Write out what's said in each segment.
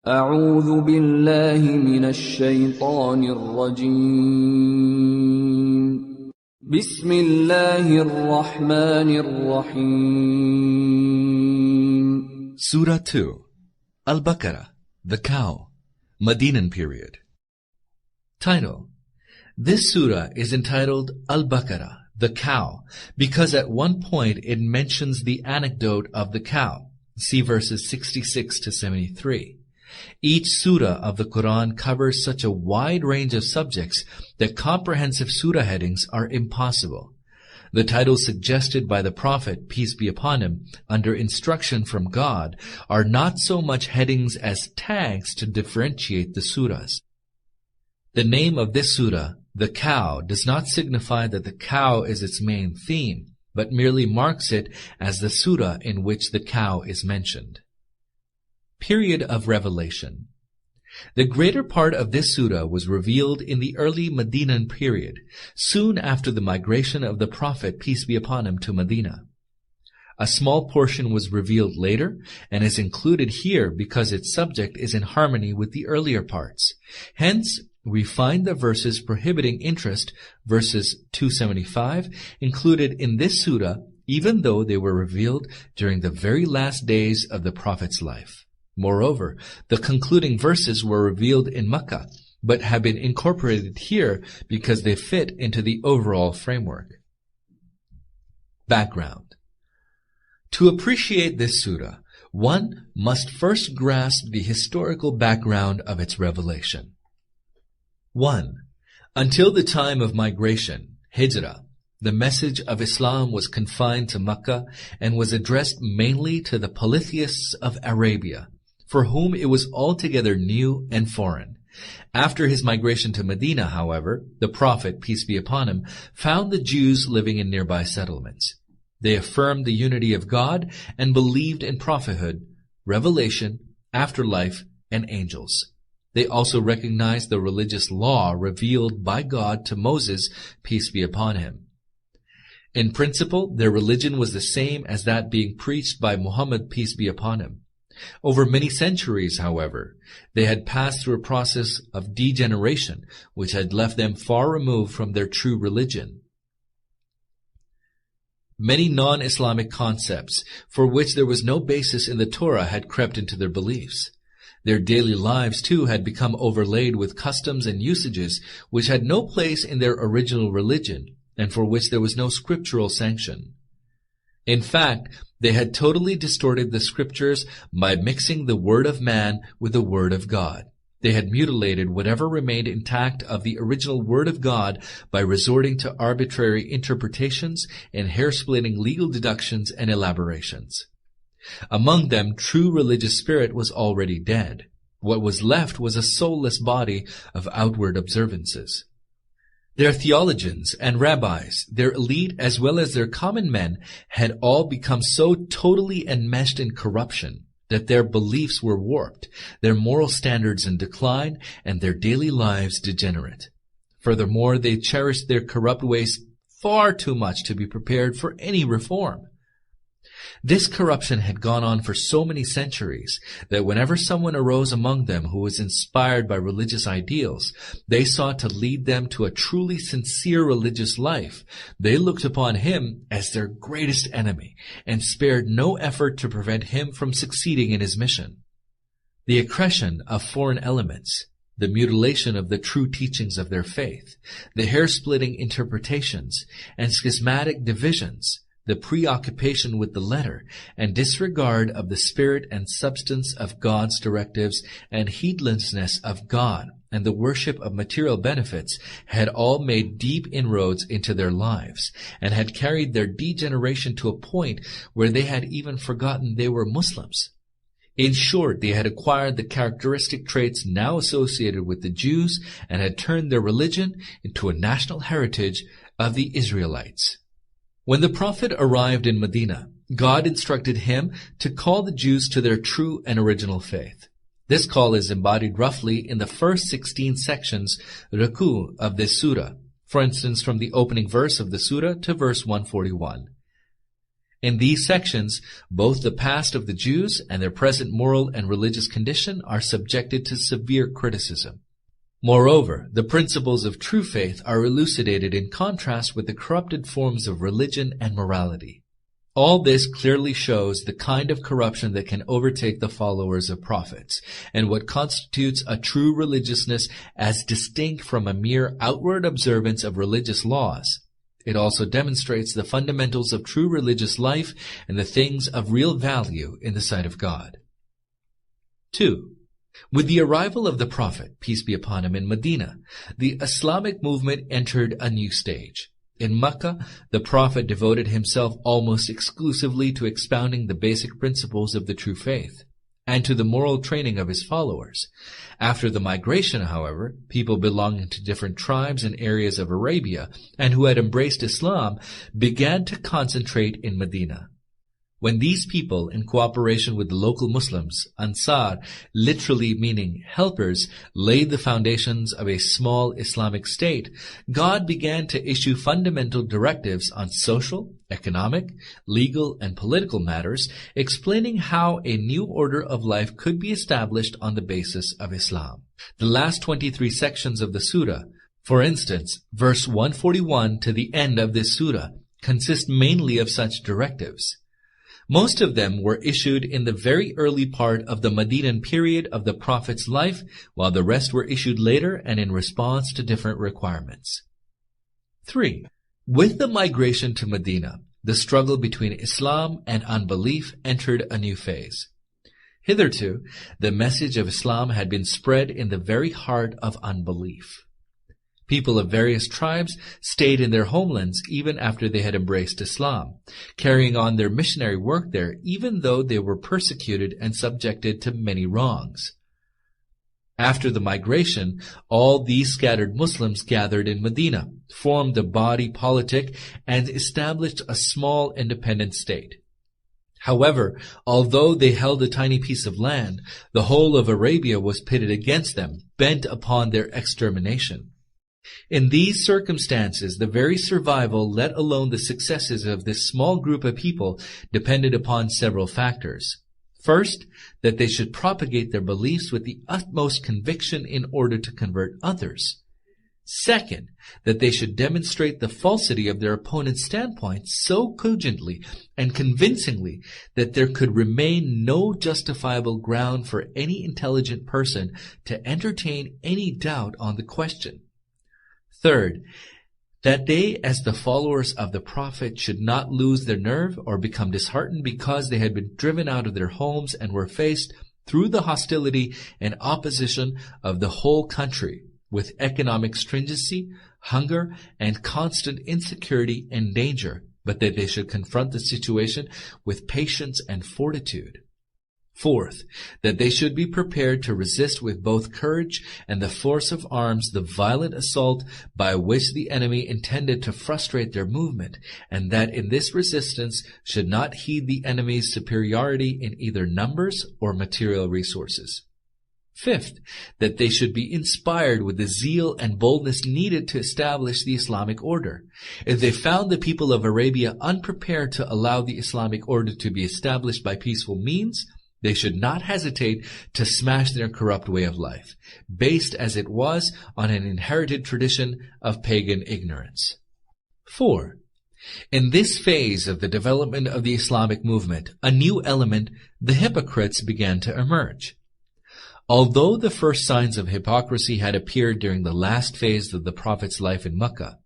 أعوذ بالله من الشيطان الرجيم بسم الله الرحمن الرحيم Surah 2 Al-Baqarah, the Cow, Medinan period. Title: This surah is entitled Al-Baqarah, the Cow, because at one point it mentions the anecdote of the cow. See verses 66 to 73. Each surah of the Quran covers such a wide range of subjects that comprehensive surah headings are impossible. The titles suggested by the Prophet, peace be upon him, under instruction from God, are not so much headings as tags to differentiate the surahs. The name of this surah, the cow, does not signify that the cow is its main theme, but merely marks it as the surah in which the cow is mentioned. Period of revelation. The greater part of this surah was revealed in the early Medinan period, soon after the migration of the Prophet, peace be upon him, to Medina. A small portion was revealed later and is included here because its subject is in harmony with the earlier parts. Hence, we find the verses prohibiting interest, verses 275, included in this surah, even though they were revealed during the very last days of the Prophet's life. Moreover, the concluding verses were revealed in Makkah, but have been incorporated here because they fit into the overall framework. Background. To appreciate this surah, one must first grasp the historical background of its revelation. 1. Until the time of migration, Hijrah, the message of Islam was confined to Makkah and was addressed mainly to the polytheists of Arabia, for whom it was altogether new and foreign. After his migration to Medina, however, the Prophet, peace be upon him, found the Jews living in nearby settlements. They affirmed the unity of God and believed in prophethood, revelation, afterlife, and angels. They also recognized the religious law revealed by God to Moses, peace be upon him. In principle, their religion was the same as that being preached by Muhammad, peace be upon him. Over many centuries, however, they had passed through a process of degeneration which had left them far removed from their true religion. Many non-Islamic concepts for which there was no basis in the Torah had crept into their beliefs. Their daily lives, too, had become overlaid with customs and usages which had no place in their original religion and for which there was no scriptural sanction. In fact, they had totally distorted the scriptures by mixing the word of man with the word of God. They had mutilated whatever remained intact of the original word of God by resorting to arbitrary interpretations and hair-splitting legal deductions and elaborations. Among them, true religious spirit was already dead. What was left was a soulless body of outward observances. Their theologians and rabbis, their elite as well as their common men, had all become so totally enmeshed in corruption that their beliefs were warped, their moral standards in decline, and their daily lives degenerate. Furthermore, they cherished their corrupt ways far too much to be prepared for any reform. This corruption had gone on for so many centuries that whenever someone arose among them who was inspired by religious ideals, they sought to lead them to a truly sincere religious life. They looked upon him as their greatest enemy and spared no effort to prevent him from succeeding in his mission. The accretion of foreign elements, the mutilation of the true teachings of their faith, the hair-splitting interpretations, and schismatic divisions, the preoccupation with the letter and disregard of the spirit and substance of God's directives and heedlessness of God and the worship of material benefits had all made deep inroads into their lives and had carried their degeneration to a point where they had even forgotten they were Muslims. In short, they had acquired the characteristic traits now associated with the Jews and had turned their religion into a national heritage of the Israelites. When the Prophet arrived in Medina, God instructed him to call the Jews to their true and original faith. This call is embodied roughly in the first 16 sections, ruku, of this surah, for instance from the opening verse of the surah to verse 141. In these sections, both the past of the Jews and their present moral and religious condition are subjected to severe criticism. Moreover, the principles of true faith are elucidated in contrast with the corrupted forms of religion and morality. All this clearly shows the kind of corruption that can overtake the followers of prophets, and what constitutes a true religiousness as distinct from a mere outward observance of religious laws. It also demonstrates the fundamentals of true religious life and the things of real value in the sight of God. 2. With the arrival of the Prophet, peace be upon him, in Medina, the Islamic movement entered a new stage. In Mecca, the Prophet devoted himself almost exclusively to expounding the basic principles of the true faith and to the moral training of his followers. After the migration, however, people belonging to different tribes and areas of Arabia and who had embraced Islam began to concentrate in Medina. When these people, in cooperation with the local Muslims, Ansar, literally meaning helpers, laid the foundations of a small Islamic state, God began to issue fundamental directives on social, economic, legal, and political matters, explaining how a new order of life could be established on the basis of Islam. The last 23 sections of the surah, for instance, verse 141 to the end of this surah, consist mainly of such directives. Most of them were issued in the very early part of the Medinan period of the Prophet's life, while the rest were issued later and in response to different requirements. 3. With the migration to Medina, the struggle between Islam and unbelief entered a new phase. Hitherto, the message of Islam had been spread in the very heart of unbelief. People of various tribes stayed in their homelands even after they had embraced Islam, carrying on their missionary work there even though they were persecuted and subjected to many wrongs. After the migration, all these scattered Muslims gathered in Medina, formed a body politic, and established a small independent state. However, although they held a tiny piece of land, the whole of Arabia was pitted against them, bent upon their extermination. In these circumstances, the very survival, let alone the successes of this small group of people, depended upon several factors. First, that they should propagate their beliefs with the utmost conviction in order to convert others. Second, that they should demonstrate the falsity of their opponent's standpoint so cogently and convincingly that there could remain no justifiable ground for any intelligent person to entertain any doubt on the question. Third, that they, as the followers of the Prophet, should not lose their nerve or become disheartened because they had been driven out of their homes and were faced, through the hostility and opposition of the whole country, with economic stringency, hunger, and constant insecurity and danger, but that they should confront the situation with patience and fortitude. Fourth, that they should be prepared to resist with both courage and the force of arms the violent assault by which the enemy intended to frustrate their movement, and that in this resistance should not heed the enemy's superiority in either numbers or material resources. Fifth, that they should be inspired with the zeal and boldness needed to establish the Islamic order. If they found the people of Arabia unprepared to allow the Islamic order to be established by peaceful means, they should not hesitate to smash their corrupt way of life, based as it was on an inherited tradition of pagan ignorance. 4. In this phase of the development of the Islamic movement, a new element, the hypocrites, began to emerge. Although the first signs of hypocrisy had appeared during the last phase of the Prophet's life in Mecca,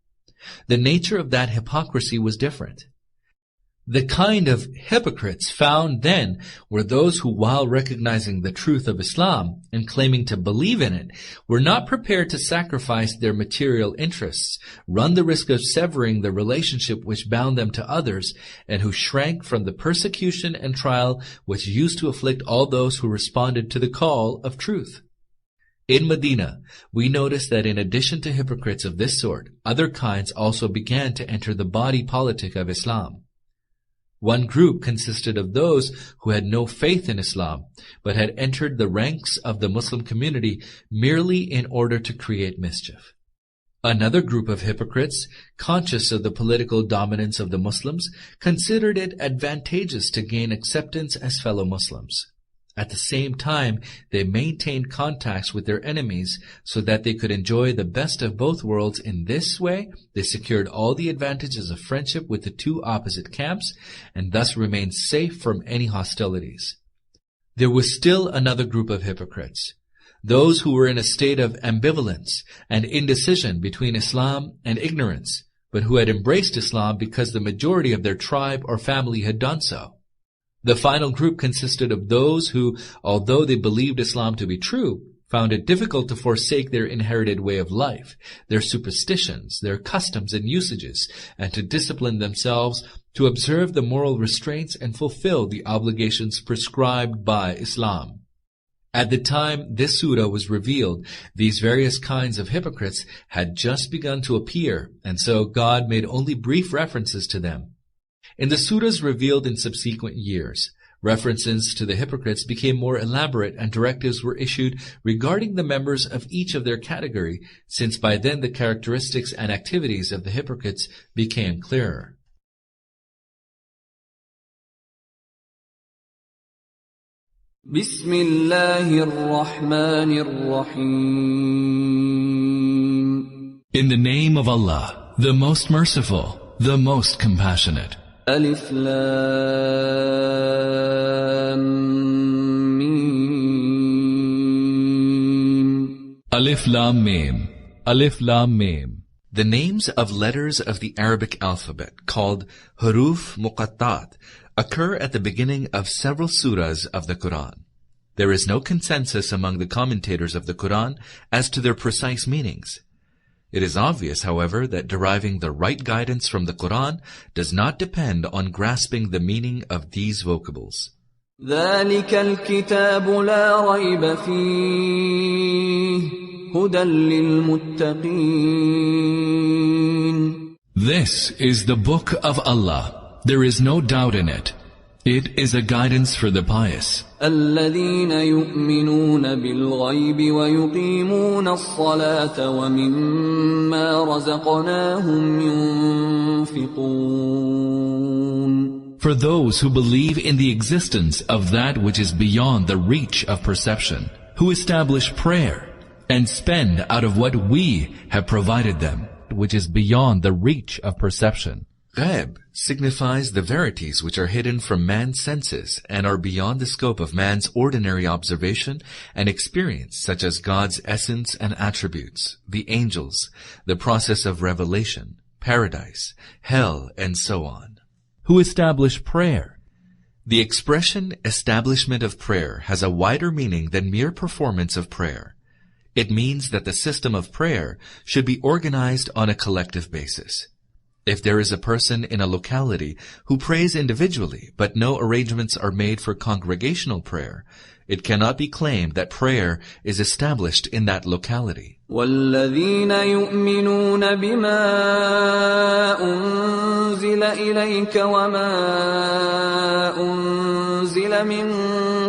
the nature of that hypocrisy was different. The kind of hypocrites found then were those who, while recognizing the truth of Islam and claiming to believe in it, were not prepared to sacrifice their material interests, run the risk of severing the relationship which bound them to others, and who shrank from the persecution and trial which used to afflict all those who responded to the call of truth. In Medina, we notice that in addition to hypocrites of this sort, other kinds also began to enter the body politic of Islam. One group consisted of those who had no faith in Islam, but had entered the ranks of the Muslim community merely in order to create mischief. Another group of hypocrites, conscious of the political dominance of the Muslims, considered it advantageous to gain acceptance as fellow Muslims. At the same time, they maintained contacts with their enemies so that they could enjoy the best of both worlds. In this way, they secured all the advantages of friendship with the two opposite camps and thus remained safe from any hostilities. There was still another group of hypocrites, those who were in a state of ambivalence and indecision between Islam and ignorance, but who had embraced Islam because the majority of their tribe or family had done so. The final group consisted of those who, although they believed Islam to be true, found it difficult to forsake their inherited way of life, their superstitions, their customs and usages, and to discipline themselves to observe the moral restraints and fulfill the obligations prescribed by Islam. At the time this surah was revealed, these various kinds of hypocrites had just begun to appear, and so God made only brief references to them. In the surahs revealed in subsequent years, references to the hypocrites became more elaborate and directives were issued regarding the members of each of their category, since by then the characteristics and activities of the hypocrites became clearer. Bismillahir Rahmanir Rahim. In the name of Allah, the most merciful, the most compassionate. Alif Lam Mim. Alif Lam Mim. Alif Lam Mim. The names of letters of the Arabic alphabet, called Huruf Muqattat, occur at the beginning of several surahs of the Quran. There is no consensus among the commentators of the Quran as to their precise meanings. It is obvious, however, that deriving the right guidance from the Quran does not depend on grasping the meaning of these vocables. ذَلِكَ الْكِتَابُ لَا رَيْبَ فِيهِ هُدًى لِلْمُتَّقِينَ. This is the book of Allah. There is no doubt in it. It is a guidance for the pious. الَّذِينَ يُؤْمِنُونَ بِالْغَيْبِ وَيُقِيمُونَ الصَّلَاةَ وَمِمَّا رَزَقْنَاهُمْ يُنْفِقُونَ. For those who believe in the existence of that which is beyond the reach of perception, who establish prayer and spend out of what we have provided them, which is beyond the reach of perception. Ghaib signifies the verities which are hidden from man's senses and are beyond the scope of man's ordinary observation and experience, such as God's essence and attributes, the angels, the process of revelation, paradise, hell, and so on. Who establish prayer. The expression establishment of prayer has a wider meaning than mere performance of prayer. It means that the system of prayer should be organized on a collective basis. If there is a person in a locality who prays individually, but no arrangements are made for congregational prayer, it cannot be claimed that prayer is established in that locality. وَالَّذِينَ يُؤْمِنُونَ بِمَا أُنزِلَ إِلَيْكَ وَمَا أُنزِلَ مِن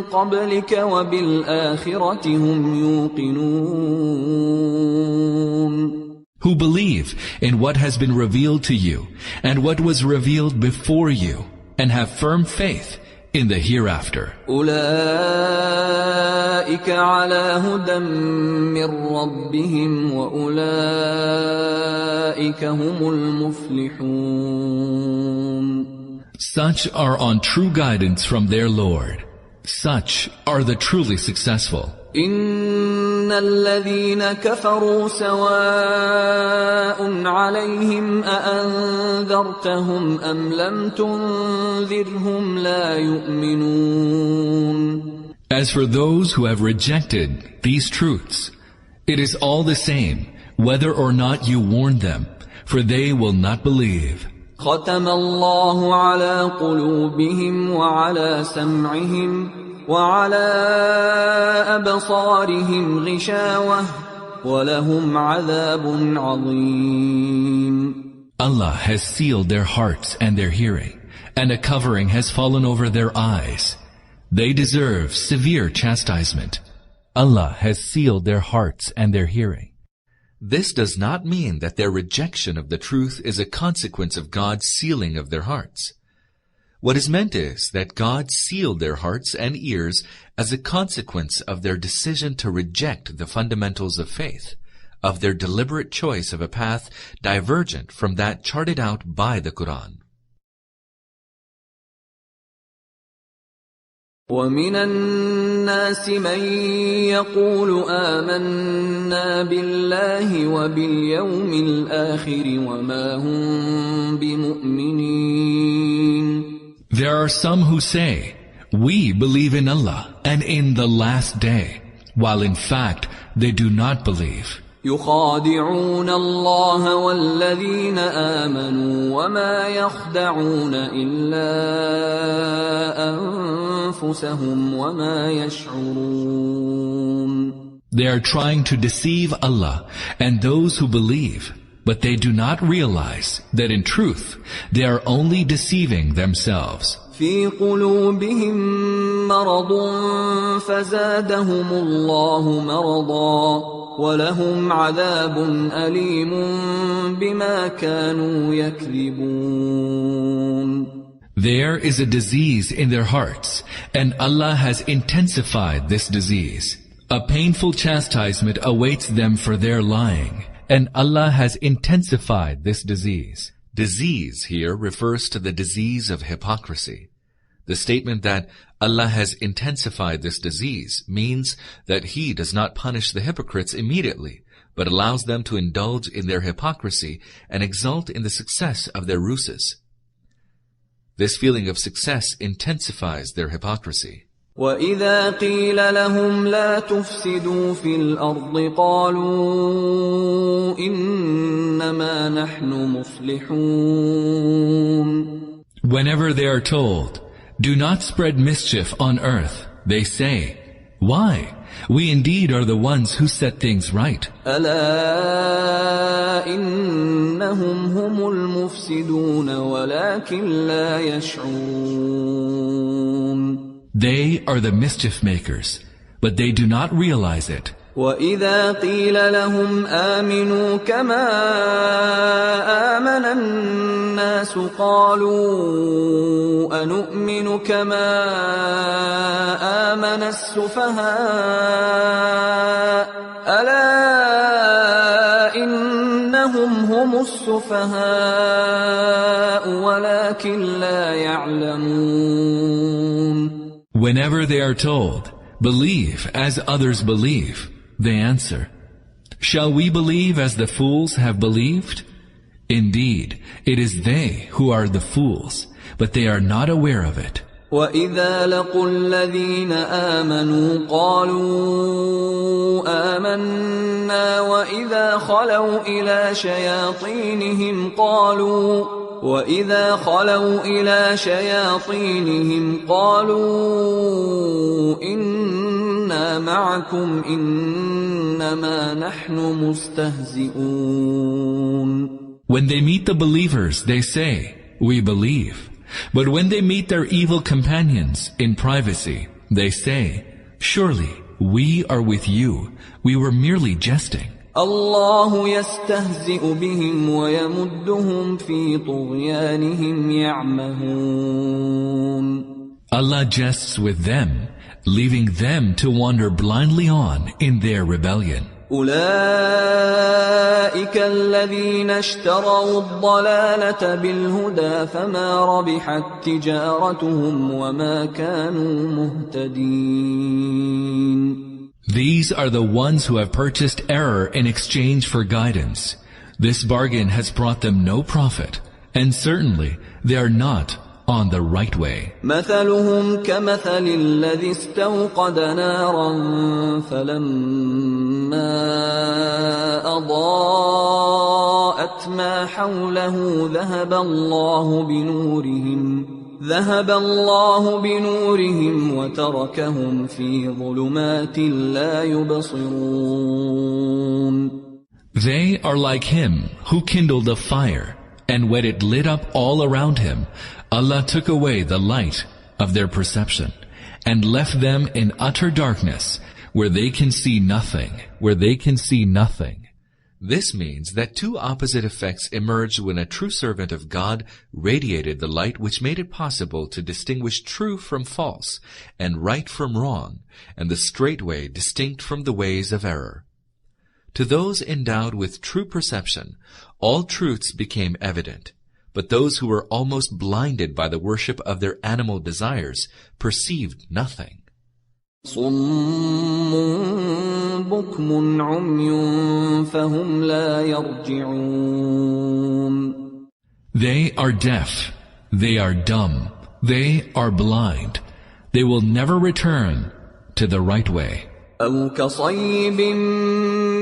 قَبْلِكَ وَبِالْآخِرَةِ هُمْ يُوقِنُونَ. Who believe in what has been revealed to you and what was revealed before you, and have firm faith in the hereafter. أُولَئِكَ عَلَى هُدًى مِّن رَّبِّهِمْ وَأُولَئِكَ هُمُ الْمُفْلِحُونَ. Such are on true guidance from their Lord. Such are the truly successful. إِنَّ الَّذِينَ كَفَرُوا سَوَاءٌ عَلَيْهِمْ أَأَنذَرْتَهُمْ أَمْ لَمْ تُنذِرْهُمْ لَا يُؤْمِنُونَ. As for those who have rejected these truths, it is all the same whether or not you warn them, for they will not believe. ختم الله على قلوبهم وعلى سمعهم وعلى أبصارهم غشاوة وَلَهُمْ عَذَابٌ عَظِيمٌ. Allah has sealed their hearts and their hearing, and a covering has fallen over their eyes. They deserve severe chastisement. Allah has sealed their hearts and their hearing. This does not mean that their rejection of the truth is a consequence of God's sealing of their hearts. What is meant is that God sealed their hearts and ears as a consequence of their decision to reject the fundamentals of faith, of their deliberate choice of a path divergent from that charted out by the Qur'an. وَمِنَ النَّاسِ مَن يَقُولُ آمَنَّا بِاللَّهِ وَبِالْيَوْمِ الْآخِرِ وَمَا هُم بِمُؤْمِنِينَ. There are some who say, "We believe in Allah and in the last day," while in fact they do not believe. يخادعون الله والذين آمنوا وما يخدعون إلا أنفسهم وما يشعرون. They are trying to deceive Allah and those who believe, but they do not realize that in truth they are only deceiving themselves. في قلوبهم مرض فزادهم الله مرضا وَلَهُمْ عَذَابٌ أَلِيمٌ بِمَا كَانُوا يَكْذِبُونَ. There is a disease in their hearts, and Allah has intensified this disease. A painful chastisement awaits them for their lying, and Allah has intensified this disease. Disease here refers to the disease of hypocrisy. The statement that Allah has intensified this disease means that He does not punish the hypocrites immediately, but allows them to indulge in their hypocrisy and exult in the success of their ruses. This feeling of success intensifies their hypocrisy. وَإِذَا قِيلَ لَهُمْ لَا تُفْسِدُوا فِي الْأَرْضِ قَالُوا إِنَّمَا نَحْنُ مُصْلِحُونَ. Whenever they are told, "Do not spread mischief on earth," they say, "Why? We indeed are the ones who set things right." أَلَا إِنَّهُمْ هُمُ الْمُفْسِدُونَ وَلَكِنْ لَا يَشْعُرُونَ. They are the mischief makers, but they do not realize it. وَإِذَا قِيلَ لَهُمْ آمِنُوا كَمَا آمَنَ النَّاسُ قَالُوا أَنُؤْمِنُ كَمَا آمَنَ السُّفَهَاءُ أَلَا إِنَّهُمْ هُمُ السُّفَهَاءُ وَلَكِنْ لَا يَعْلَمُونَ. Whenever they are told, "Believe as others believe," they answer, "Shall we believe as the fools have believed?" Indeed, it is they who are the fools, but they are not aware of it. وَإِذَا لَقُوا الَّذِينَ آمَنُوا قَالُوا آمَنَّا وَإِذَا خَلَوْا إِلَى شَيَاطِينِهِمْ قَالُوا إِنَّا مَعَكُمْ إِنَّمَا نَحْنُ مُسْتَهْزِئُونَ. When they meet the believers, they say, "We believe." But when they meet their evil companions in privacy, they say, "Surely we are with you. We were merely jesting." الله يستهزئ بهم ويمدهم في طغيانهم يعمهون. Allah jests with them, leaving them to wander blindly on in their rebellion. أولئك الذين اشتروا الضلالة بالهدى فما ربحت تجارتهم وما كانوا مهتدين. These are the ones who have purchased error in exchange for guidance. This bargain has brought them no profit, and certainly they are not on the right way. مثلهم كمثل الذي استوقد نارا فلما أضاءت ما حوله ذهب الله بنورهم وتركهم في ظلمات لا يبصرون. They are like him who kindled a fire, and when it lit up all around him, Allah took away the light of their perception, and left them in utter darkness, where they can see nothing. This means that two opposite effects emerged when a true servant of God radiated the light which made it possible to distinguish true from false, and right from wrong, and the straight way distinct from the ways of error. To those endowed with true perception, all truths became evident, but those who were almost blinded by the worship of their animal desires perceived nothing. صُمٌّ بُكْمٌ عُمْيٌ فَهُمْ لَا يَرْجِعُونَ. They are deaf, they are dumb, they are blind. They will never return to the right way. أَوْ كَصَيِّبٍ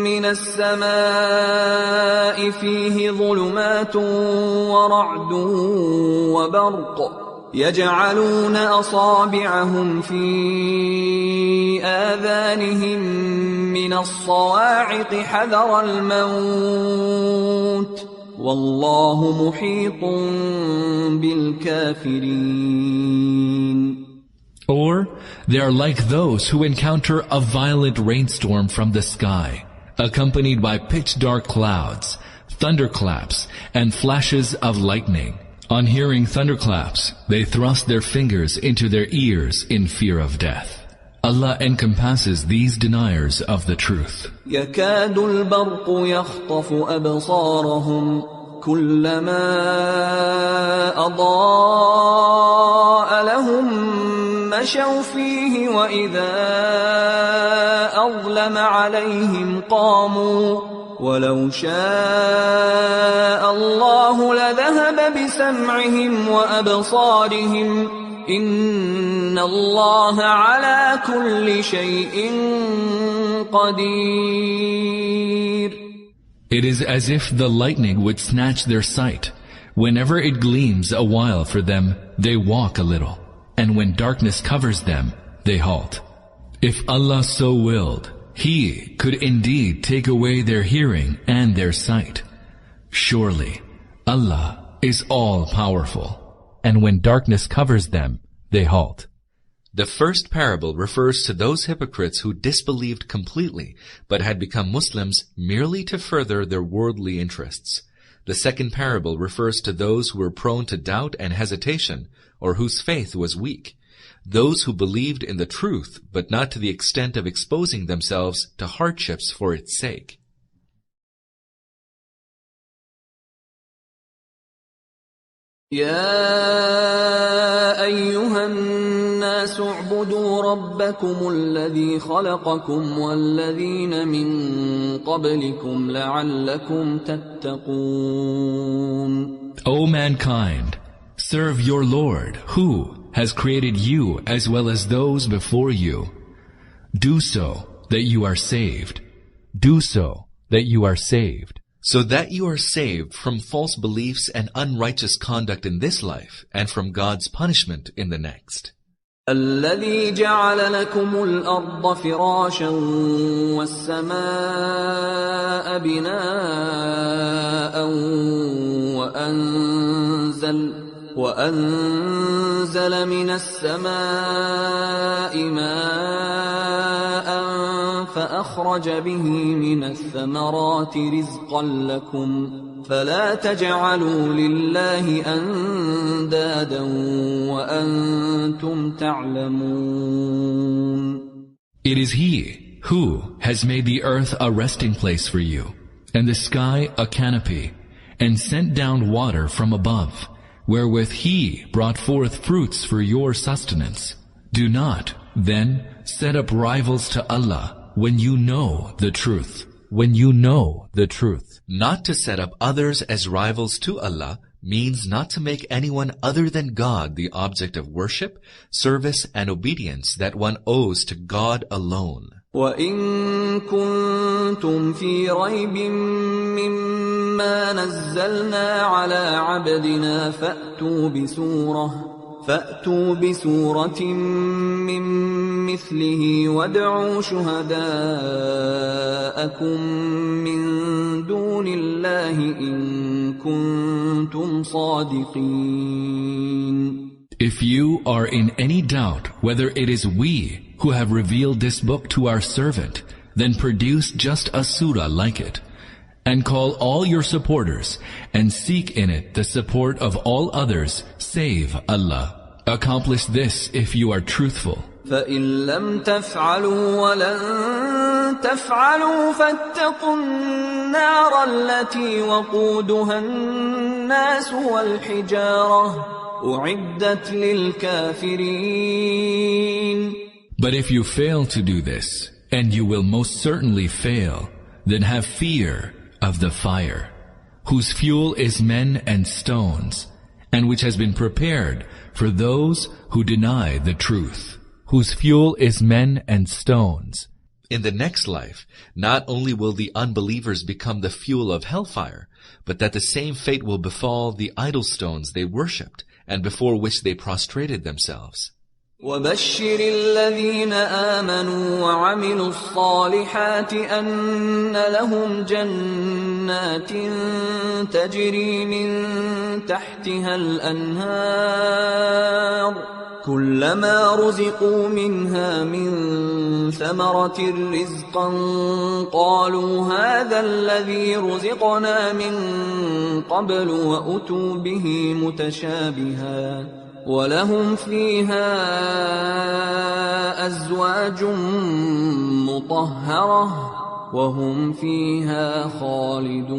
مِّنَ السَّمَاءِ فِيهِ ظُلُمَاتٌ وَرَعْدٌ وَبَرْقٌ يَجْعَلُونَ أَصَابِعَهُمْ فِي آذَانِهِم مِّنَ الصَّوَاعِقِ حَذَرَ الْمَوْتِ وَاللَّهُ مُحِيطٌ بِالْكَافِرِينَ. Or they are like those who encounter a violent rainstorm from the sky, accompanied by pitch-dark clouds, thunderclaps, and flashes of lightning. On hearing thunderclaps, they thrust their fingers into their ears in fear of death. Allah encompasses these deniers of the truth. يَكَادُ الْبَرْقُ يَخْطَفُ أَبْصَارَهُمْ كُلَّمَا أَضَاءَ لَهُمْ مشوا فيه وإذا أظلم عليهم قاموا ولو شاء الله لذهب بسمعهم وأبصارهم إن الله على كل شيء قدير. It is as if the lightning would snatch their sight. Whenever it gleams a while for them, they walk a little. And when darkness covers them, they halt. If Allah so willed, He could indeed take away their hearing and their sight. Surely, Allah is all-powerful. And when darkness covers them, they halt. The first parable refers to those hypocrites who disbelieved completely, but had become Muslims merely to further their worldly interests. The second parable refers to those who were prone to doubt and hesitation, or whose faith was weak, those who believed in the truth, but not to the extent of exposing themselves to hardships for its sake. يا أيها الناس اعبدوا ربكم الذي خلقكم والذين من قبلكم لعلكم تتقون. O mankind, serve your Lord, who has created you as well as those before you. Do so that you are saved. Do so that you are saved. So that you are saved from false beliefs and unrighteous conduct in this life, and from God's punishment in the next. الذي جعل لكم الأرض فراشا والسماء بناء وأنزل من السماء ماء فأخرج به من الثمرات رزقا لكم فلا تجعلوا لله أندادا وأنتم تعلمون. It is He who has made the earth a resting place for you, and the sky a canopy, and sent down water from above, wherewith He brought forth fruits for your sustenance. Do not, then, set up rivals to Allah when you know the truth. When you know the truth. Not to set up others as rivals to Allah means not to make anyone other than God the object of worship, service, and obedience that one owes to God alone. وَإِن كُنتُمْ فِي رَيْبٍ مِّمَّا نَزَّلْنَا عَلَى عَبْدِنَا فَأْتُوا بِسُورَةٍ مِّن مِّثْلِهِ وَادْعُوا شُهَدَاءَكُم مِّن دُونِ اللَّهِ إِن كُنتُمْ صَادِقِينَ. If you are in any doubt whether it is we who have revealed this book to our servant, then produce just a surah like it, and call all your supporters, and seek in it the support of all others save Allah. Accomplish this if you are truthful. فَإِن لَّمْ تَفْعَلُوا وَلَن تَفْعَلُوا فَاتَّقُوا النَّارَ الَّتِي وَقُودُهَا النَّاسُ وَالْحِجَارَةُ أُعِدَّتْ لِلْكَافِرِينَ. But if you fail to do this, and you will most certainly fail, then have fear of the fire, whose fuel is men and stones, and which has been prepared for those who deny the truth. Whose fuel is men and stones. In the next life, not only will the unbelievers become the fuel of hellfire, but that the same fate will befall the idol stones they worshipped, and before which they prostrated themselves. وَبَشِّرِ الَّذِينَ آمَنُوا وَعَمِلُوا الصَّالِحَاتِ أَنَّ لَهُمْ جَنَّاتٍ تَجْرِي مِن تَحْتِهَا الْأَنْهَارُ كُلَّمَا رُزِقُوا مِنْهَا مِن ثَمَرَةٍ رِزْقًا قَالُوا هَذَا الَّذِي رُزِقْنَا مِن قَبْلُ وَأُتُوا بِهِ مُتَشَابِهًا وَلَهُمْ فِيهَا أَزْوَاجٌ مُطَهَّرَةٌ وَهُمْ فِيهَا خَالِدُونَ.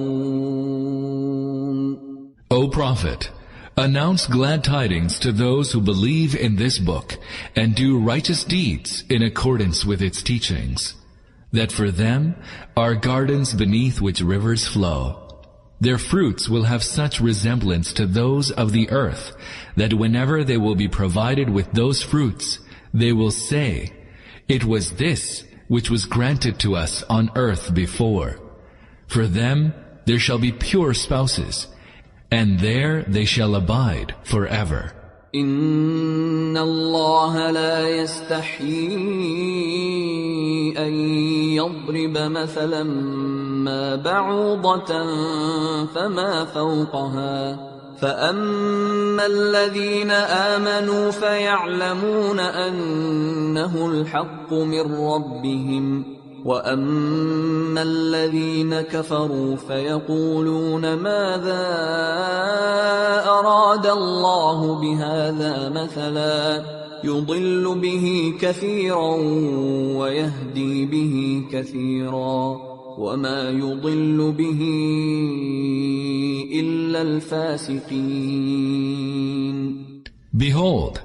O Prophet, announce glad tidings to those who believe in this book and do righteous deeds in accordance with its teachings, that for them are gardens beneath which rivers flow. Their fruits will have such resemblance to those of the earth that whenever they will be provided with those fruits, they will say, "It was this which was granted to us on earth before." For them there shall be pure spouses, and there they shall abide forever. إِنَّ اللَّهَ لَا يَسْتَحْيِي أَن يَضْرِبَ مَثَلًا مَّا بَعُوضَةً فَمَا فَوْقَهَا فَأَمَّا الَّذِينَ آمَنُوا فَيَعْلَمُونَ أَنَّهُ الْحَقُّ مِن رَّبِّهِمْ وَأَمَّا الَّذِينَ كَفَرُوا فَيَقُولُونَ مَاذَا أَرَادَ اللَّهُ بِهَذَا مَثَلًا يُضِلُّ بِهِ كَثِيرًا وَيَهْدِي بِهِ كَثِيرًا وَمَا يُضِلُّ بِهِ إِلَّا الْفَاسِقِينَ. Behold,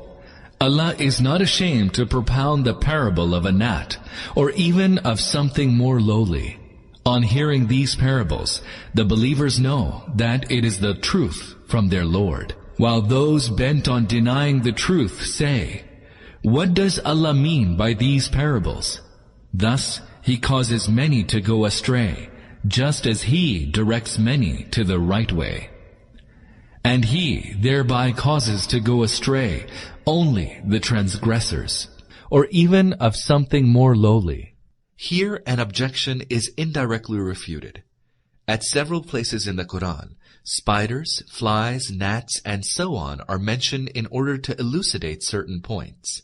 Allah is not ashamed to propound the parable of a gnat, or even of something more lowly. On hearing these parables, the believers know that it is the truth from their Lord, while those bent on denying the truth say, "What does Allah mean by these parables?" Thus, He causes many to go astray, just as He directs many to the right way. And He thereby causes to go astray only the transgressors, or even of something more lowly. Here an objection is indirectly refuted. At several places in the Qur'an, spiders, flies, gnats, and so on are mentioned in order to elucidate certain points.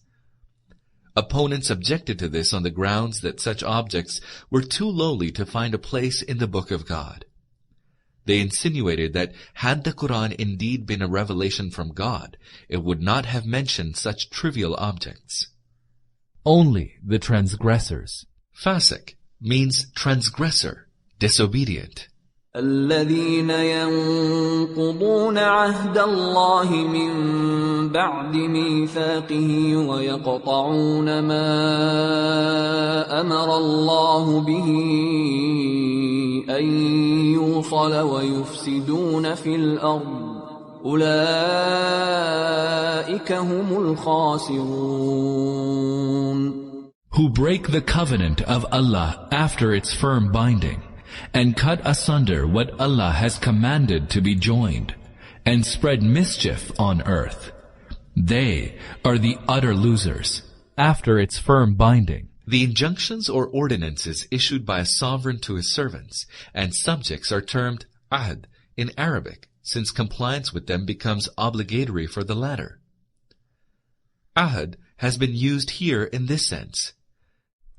Opponents objected to this on the grounds that such objects were too lowly to find a place in the Book of God. They insinuated that had the Qur'an indeed been a revelation from God, it would not have mentioned such trivial objects. Only the transgressors. Fasik means transgressor, disobedient. الذين ينقضون عهد الله من بعد ميثاقه ويقطعون ما أمر الله به أن يوصل ويفسدون في الأرض أولئك هم الخاسرون. Who break the covenant of Allah after its firm binding, and cut asunder what Allah has commanded to be joined, and spread mischief on earth. They are the utter losers. After its firm binding. The injunctions or ordinances issued by a sovereign to his servants and subjects are termed ahd in Arabic, since compliance with them becomes obligatory for the latter. Ahd has been used here in this sense.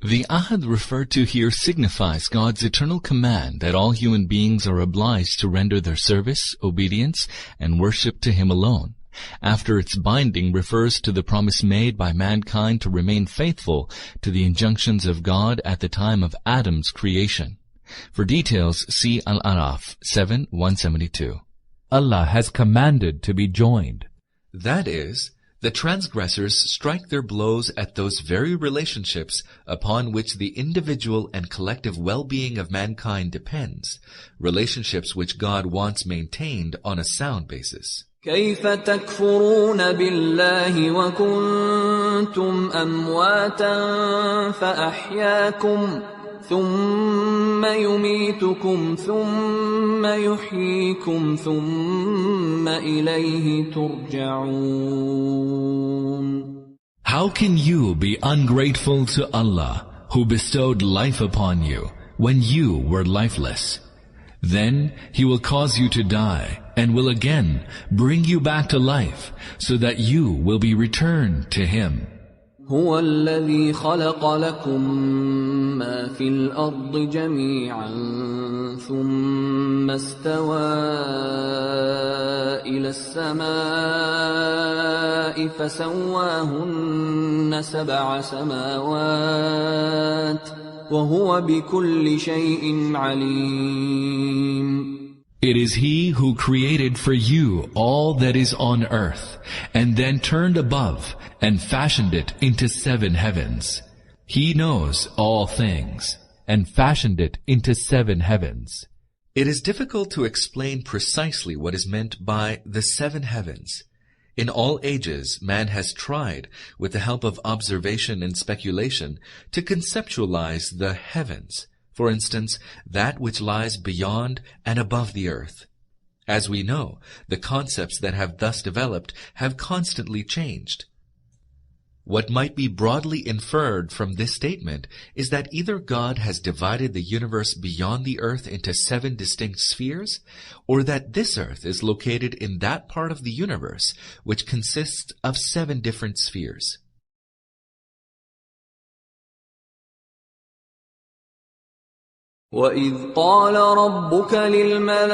The ahad referred to here signifies God's eternal command that all human beings are obliged to render their service, obedience, and worship to Him alone. After its binding refers to the promise made by mankind to remain faithful to the injunctions of God at the time of Adam's creation. For details, see Al-Araf 7:172. Allah has commanded to be joined. That is, the transgressors strike their blows at those very relationships upon which the individual and collective well-being of mankind depends, relationships which God wants maintained on a sound basis. كيف تكفرون بالله وكنتم أمواتا فأحياكم ثم يميتكم ثم يحييكم ثم إليه ترجعون. How can you be ungrateful to Allah, who bestowed life upon you when you were lifeless? Then He will cause you to die and will again bring you back to life so that you will be returned to Him. هو الذي خلق لكم ما في الأرض جميعا ثم استوى إلى السماء فسواهن 7 سماوات وهو بكل شيء عليم. It is He who created for you all that is on earth, and then turned above and fashioned it into 7 heavens. He knows all things, and fashioned it into 7 heavens. It is difficult to explain precisely what is meant by the 7 heavens. In all ages, man has tried, with the help of observation and speculation, to conceptualize the heavens. For instance, that which lies beyond and above the earth. As we know, the concepts that have thus developed have constantly changed. What might be broadly inferred from this statement is that either God has divided the universe beyond the earth into 7 distinct spheres, or that this earth is located in that part of the universe which consists of 7 different spheres. وَإِذْ قَالَ رَبُّكَ لِلْمَلَائِكَةِ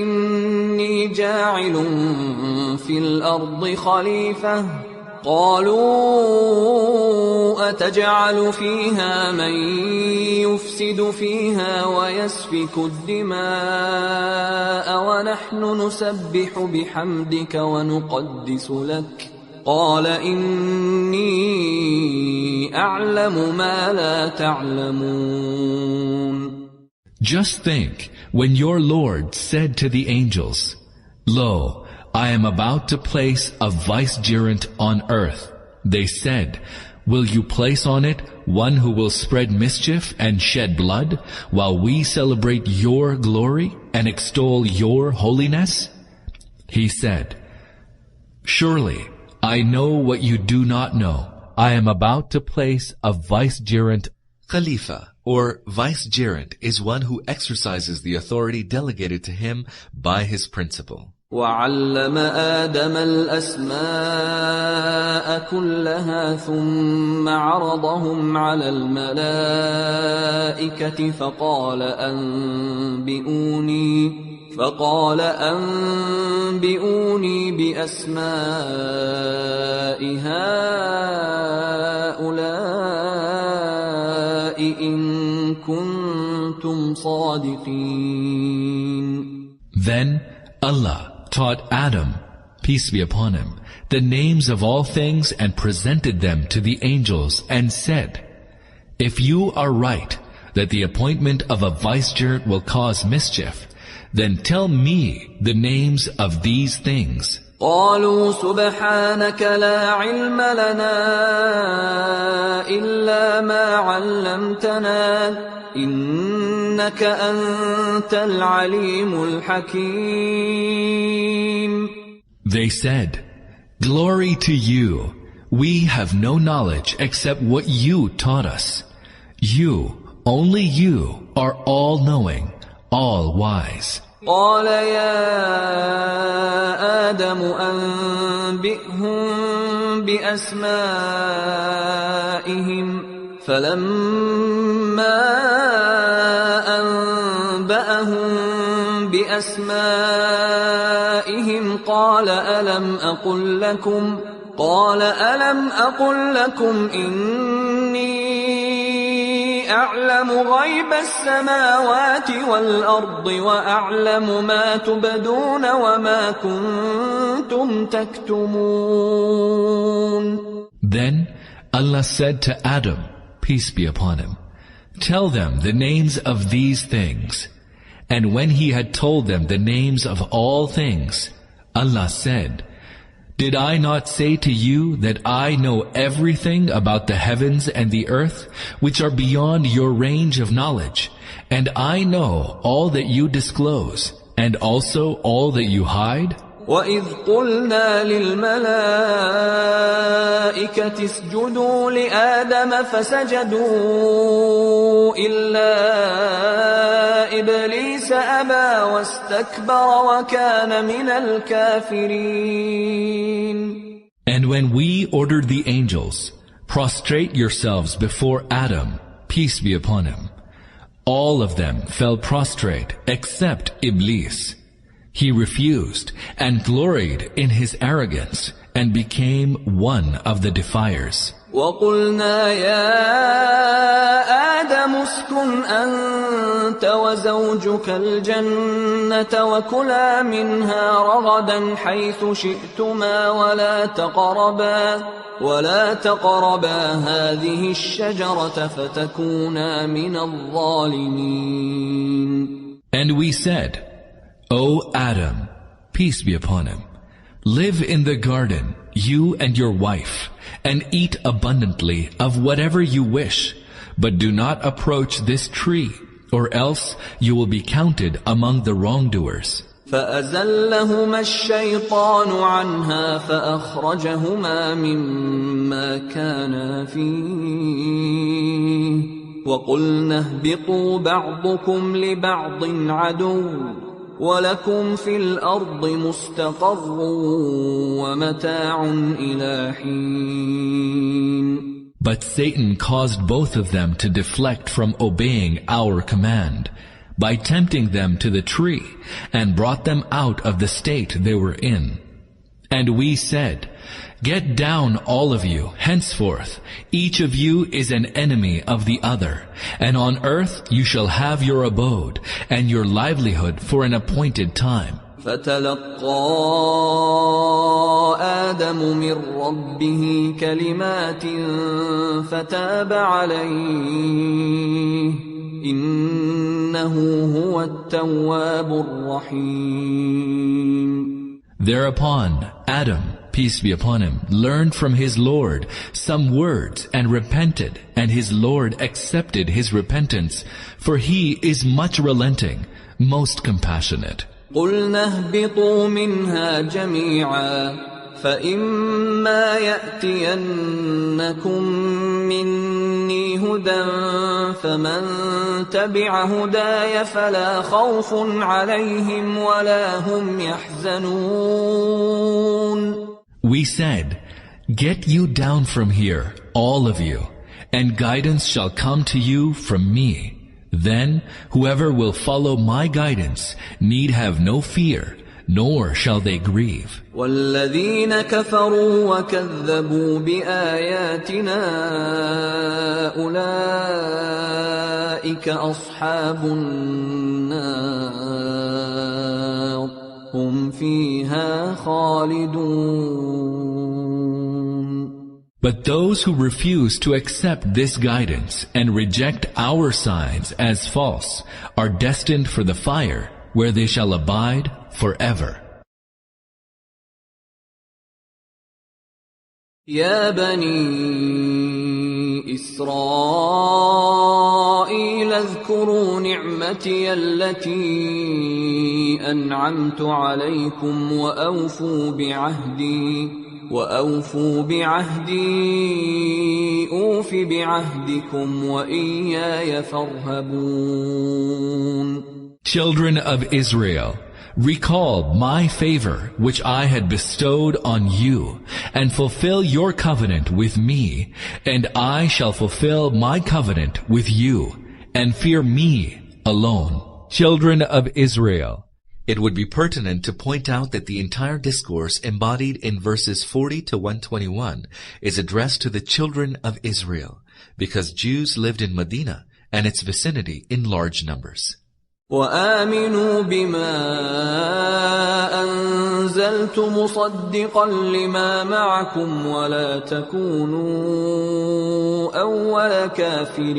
إِنِّي جَاعِلٌ فِي الْأَرْضِ خَلِيفَةً قَالُوا أَتَجْعَلُ فِيهَا مَن يُفْسِدُ فِيهَا وَيَسْفِكُ الدِّمَاءَ وَنَحْنُ نُسَبِّحُ بِحَمْدِكَ وَنُقَدِّسُ لَكَ قال إني أعلم ما لا تعلمون. Just think, when your Lord said to the angels, Lo, I am about to place a vicegerent on earth. They said, Will you place on it one who will spread mischief and shed blood, while we celebrate your glory and extol your holiness? He said, Surely, I know what you do not know. I am about to place a vicegerent. Khalifa, or vicegerent, is one who exercises the authority delegated to him by his principal. وَعَلَّمَ آدَمَ الْأَسْمَاءَ كُلَّهَا ثُمَّ عَرَضَهُمْ عَلَى الْمَلَائِكَةِ فقال أنبئوني بأسماء هؤلاء إن كنتم صادقين. Then Allah taught Adam, peace be upon him, the names of all things and presented them to the angels and said, If you are right that the appointment of a vicegerent will cause mischief, then tell me the names of these things. قالوا سبحانك لا علم لنا إلا ما علمتنا إنك أنت العليم الحكيم. They said, Glory to you. We have no knowledge except what you taught us. You, only you, are all-knowing, all-wise. قال يا آدم أنبئهم بأسمائهم فلما أنبأهم بأسمائهم قال ألم أقل لكم إني أعلم غيب السماوات والأرض وأعلم ما تبدون وما كنتم تكتمون. Then Allah said to Adam, peace be upon him, tell them the names of these things. And when he had told them the names of all things, Allah said, did I not say to you that I know everything about the heavens and the earth, which are beyond your range of knowledge, and I know all that you disclose, and also all that you hide? وَإِذْ قُلْنَا لِلْمَلَائِكَةِ اسْجُدُوا لِآدَمَ فَسَجَدُوا إِلَّا إِبْلِيسَ أَبَى وَاسْتَكْبَرَ وَكَانَ مِنَ الْكَافِرِينَ. And when we ordered the angels, prostrate yourselves before Adam, peace be upon him, all of them fell prostrate except Iblis. He refused and gloried in his arrogance and became one of the defiers. وَقُلْنَا يَا آدَمُ اسْكُنْ أَنْتَ وَزَوْجُكَ الْجَنَّةَ وَكُلَا مِنْهَا رَغَدًا حَيْثُ شِئْتُمَا وَلَا تَقْرَبَا هَذِهِ الشَّجَرَةَ فَتَكُونَا مِنَ الظَّالِمِينَ. And we said, O Adam, peace be upon him, live in the garden, you and your wife, and eat abundantly of whatever you wish, but do not approach this tree, or else you will be counted among the wrongdoers. فَأَزَلَّهُمَا الشَّيْطَانُ عَنْهَا فَأَخْرَجَهُمَا مِمَّا كَانَا فِيهِ وَقُلْنَا اهْبِطُوا بَعْضُكُمْ لِبَعْضٍ عَدُوٌّ وَلَكُمْ فِي الْأَرْضِ مُسْتَقَرٌّ وَمَتَاعٌ إِلَى حِينٍ. But Satan caused both of them to deflect from obeying our command by tempting them to the tree and brought them out of the state they were in. And we said, get down all of you, henceforth, each of you is an enemy of the other, and on earth you shall have your abode, and your livelihood for an appointed time. فَتَلَقَّى آدَمُ مِنْ رَبِّهِ كَلِمَاتٍ فَتَابَ عَلَيْهِ إِنَّهُ هُوَ التَّوَّابُ الرَّحِيمُ. Thereupon Adam, peace be upon him, learned from his Lord some words and repented, and his Lord accepted his repentance, for he is much relenting, most compassionate. قُلْنَا اهْبِطُوا مِنْهَا جَمِيعًا فَإِمَّا يَأْتِيَنَّكُمْ مِنِّي هُدًى فَمَنْ تَبِعَ هُدَايَ فَلَا خَوْفٌ عَلَيْهِمْ وَلَا هُمْ يَحْزَنُونَ. We said, get you down from here, all of you, and guidance shall come to you from me. Then whoever will follow my guidance need have no fear, nor shall they grieve. وَالَّذِينَ كَفَرُوا وَكَذَّبُوا بِآيَاتِنَا أُولَئِكَ أَصْحَابُ النَّارِ هُمْ فِيهَا خَالِدُونَ. But those who refuse to accept this guidance and reject our signs as false are destined for the fire, where they shall abide forever. يا بني إسرائيل اذكروا نعمتي التي أنعمت عليكم وأوفوا بعهدي أوف بعهدكم وإياي فارهبون. Children of Israel, Recall my favor which I had bestowed on you, and fulfill your covenant with me, and I shall fulfill my covenant with you, and fear me alone. Children of Israel, It would be pertinent to point out that the entire discourse embodied in verses 40 to 121 is addressed to the children of Israel, because Jews lived in Medina and its vicinity in large numbers. وآمنوا بما أنزلت مصدقا لما معكم ولا تكونوا أول كافر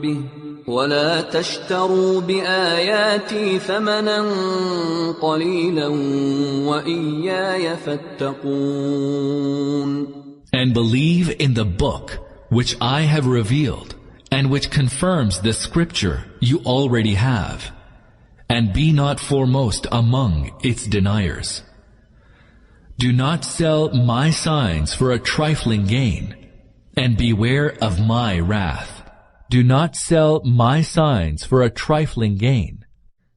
به ولا تشتروا بآياتي ثمنا قليلا وإياي فاتقون. And believe in the book which I have revealed, and which confirms the scripture you already have, and be not foremost among its deniers. Do not sell my signs for a trifling gain, and beware of my wrath. do not sell my signs for a trifling gain.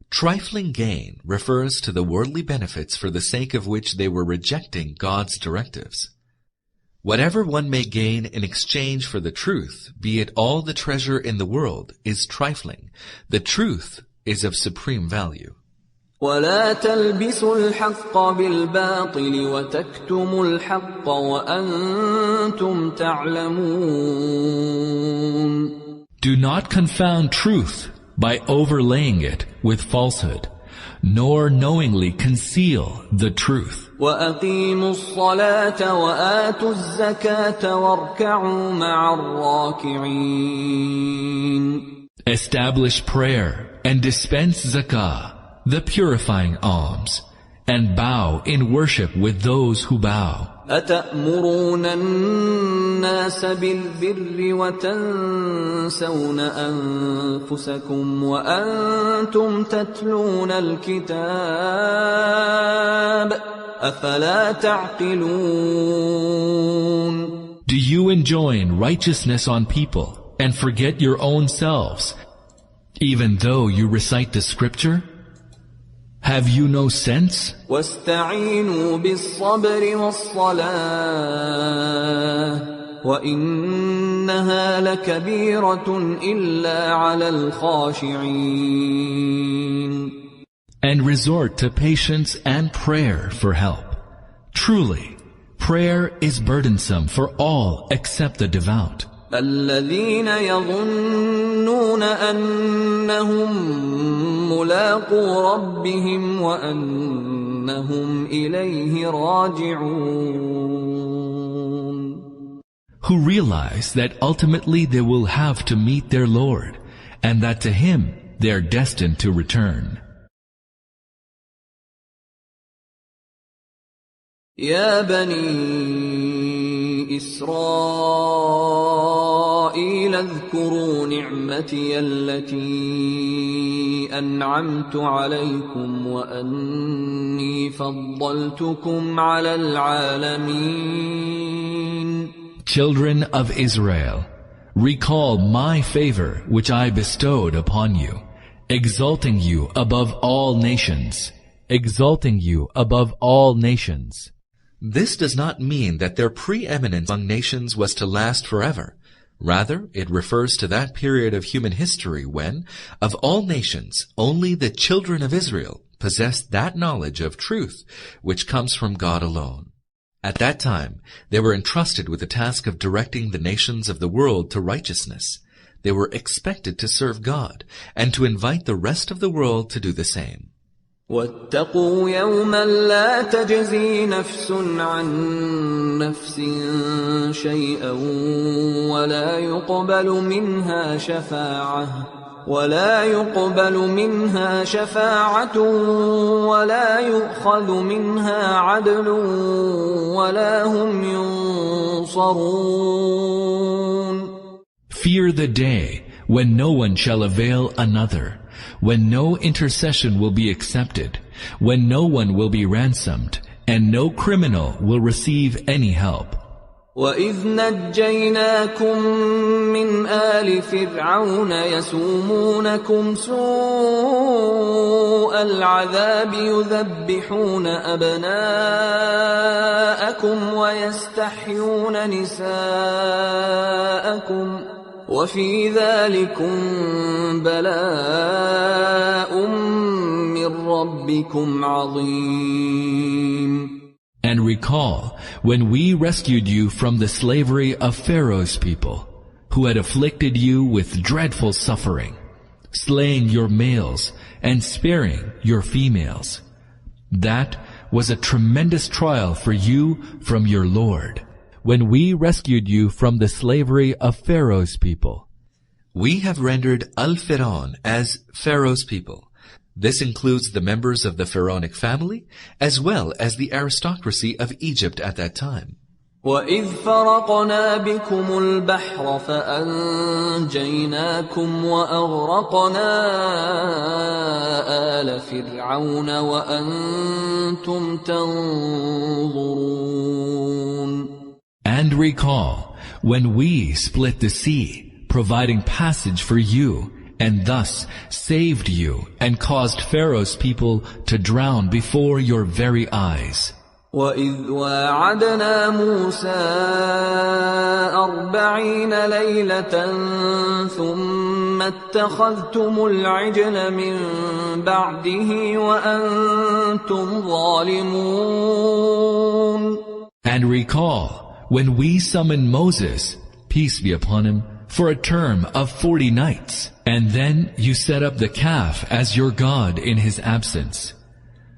Trifling gain refers to the worldly benefits for the sake of which they were rejecting God's directives. Whatever one may gain in exchange for the truth, be it all the treasure in the world, is trifling. The truth is of supreme value. ولا تلبسوا الحق بالباطل وتكتموا الحق وأنتم تعلمون. Do not confound truth by overlaying it with falsehood, nor knowingly conceal the truth. وأقيموا الصلاة وآتوا الزكاة واركعوا مع الراكعين. Establish prayer and dispense zakah, the purifying alms, and bow in worship with those who bow. أتأمرون الناس بالبر وتنسون أنفسكم وأنتم تتلون الكتاب أفلا تعقلون. Do you enjoin righteousness on people and forget your own selves, even though you recite the scripture? Have you no sense? واستعينوا بالصبر والصلاة وإنها لكبيرة إلا على الخاشعين. And resort to patience and prayer for help. Truly, prayer is burdensome for all except the devout. الذين يظنون أنهم ملاقو ربهم وأنهم إليه راجعون. Who realize that ultimately they will have to meet their Lord, and that to Him they are destined to return. يا بني إسرائيل اذكروا نعمتي التي أنعمت عليكم وأني فضلتكم على العالمين. Children of Israel, recall my favor which I bestowed upon you, exalting you above all nations. Exalting you above all nations. This does not mean that their preeminence among nations was to last forever. Rather, it refers to that period of human history when, of all nations, only the children of Israel possessed that knowledge of truth which comes from God alone. At that time, they were entrusted with the task of directing the nations of the world to righteousness. They were expected to serve God and to invite the rest of the world to do the same. واتقوا يوما لا تجزي نفس عن نفس شيئا ولا يقبل منها شفاعة ولا يؤخذ منها عدل ولا هم ينصرون. Fear the day when no one shall avail another, when no intercession will be accepted, when no one will be ransomed, and no criminal will receive any help. وَإِذْ نَجَّيْنَاكُمْ مِنْ آلِ فِرْعَوْنَ يَسُومُونَكُمْ سُوءَ الْعَذَابِ يُذَبِّحُونَ أَبْنَاءَكُمْ وَيَسْتَحْيُونَ نِسَاءَكُمْ وَفِي ذَلِكُمْ بَلَاءٌ مِّن رَّبِّكُمْ عَظِيمٌ. And recall when we rescued you from the slavery of Pharaoh's people, who had afflicted you with dreadful suffering, slaying your males and sparing your females. That was a tremendous trial for you from your Lord. When we rescued you from the slavery of Pharaoh's people. We have rendered Al-Firaun as Pharaoh's people. This includes the members of the pharaonic family, as well as the aristocracy of Egypt at that time. وَإِذْ فَرَقْنَا بِكُمُ الْبَحْرَ فَأَنْجَيْنَاكُمْ وَأَغْرَقْنَا آلَ فِرْعَوْنَ وَأَنْتُمْ تَنْظُرُونَ. And recall when we split the sea, providing passage for you, and thus saved you and caused Pharaoh's people to drown before your very eyes. وَإِذْ وَاعَدْنَا مُوسَىٰ 40 لَيْلَةً ثُمَّ اتَّخَذْتُمُ الْعِجْلَ مِن بَعْدِهِ وَأَنْتُمْ ظَالِمُونَ. And recall when we summoned Moses, peace be upon him, for a term of 40 nights, and then you set up the calf as your God in his absence.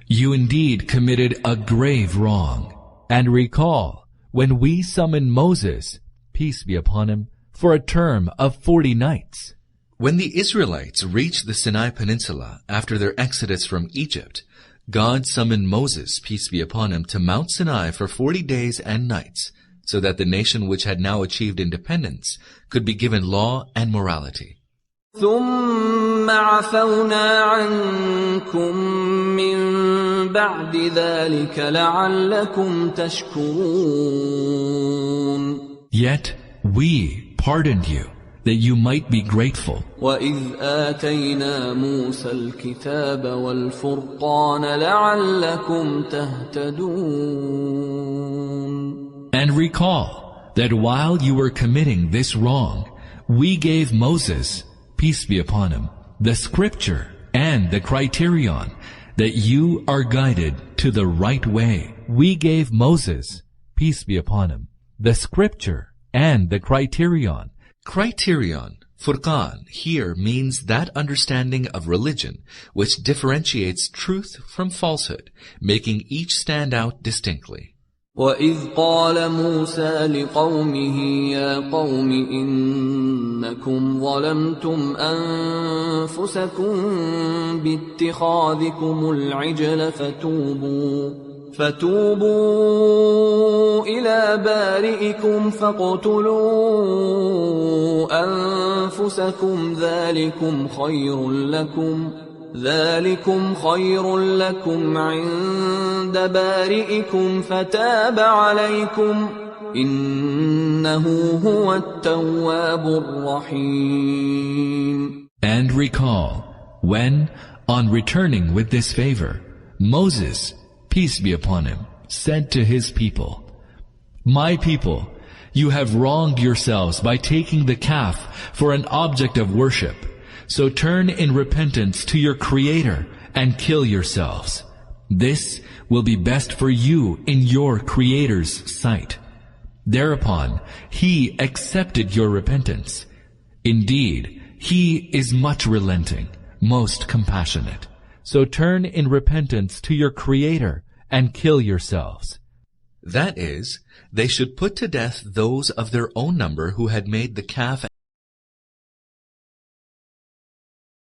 You indeed committed a grave wrong. And recall when we summoned Moses, peace be upon him, for a term of 40 nights. When the Israelites reached the Sinai Peninsula after their exodus from Egypt, God summoned Moses, peace be upon him, to Mount Sinai for 40 days and nights, so that the nation which had now achieved independence could be given law and morality. ثُمَّ عَفَوْنَا عَنْكُمْ مِنْ بَعْدِ ذَلِكَ لَعَلَّكُمْ تَشْكُرُونَ. Yet we pardoned you, that you might be grateful. وَإِذْ آتَيْنَا مُوسَى الْكِتَابَ وَالْفُرْقَانَ لَعَلَّكُمْ تَهْتَدُونَ. And recall that while you were committing this wrong, we gave Moses, peace be upon him, the scripture and the criterion, that you are guided to the right way. We gave Moses, peace be upon him, the scripture and the criterion. Criterion, Furqan, here means that understanding of religion which differentiates truth from falsehood, making each stand out distinctly. وَإِذْ قَالَ مُوسَى لِقَوْمِهِ يَا قَوْمِ إِنَّكُمْ ظَلَمْتُمْ أَنفُسَكُمْ بِاتِّخَاذِكُمُ الْعِجْلَ فَتُوبُوا إِلَى بَارِئِكُمْ فَاقْتُلُوا أَنفُسَكُمْ ذَلِكُمْ خَيْرٌ لَكُمْ عِندَ بَارِئِكُمْ فَتَابَ عَلَيْكُمْ إِنَّهُ هُوَ التَّوَّابُ الرَّحِيمُ. And recall when, on returning with this favor, Moses, peace be upon him, said to his people, "My people, you have wronged yourselves by taking the calf for an object of worship. So turn in repentance to your Creator and kill yourselves. This will be best for you in your Creator's sight." Thereupon He accepted your repentance. Indeed, He is much relenting, most compassionate. So turn in repentance to your Creator and kill yourselves. That is, they should put to death those of their own number who had made the calf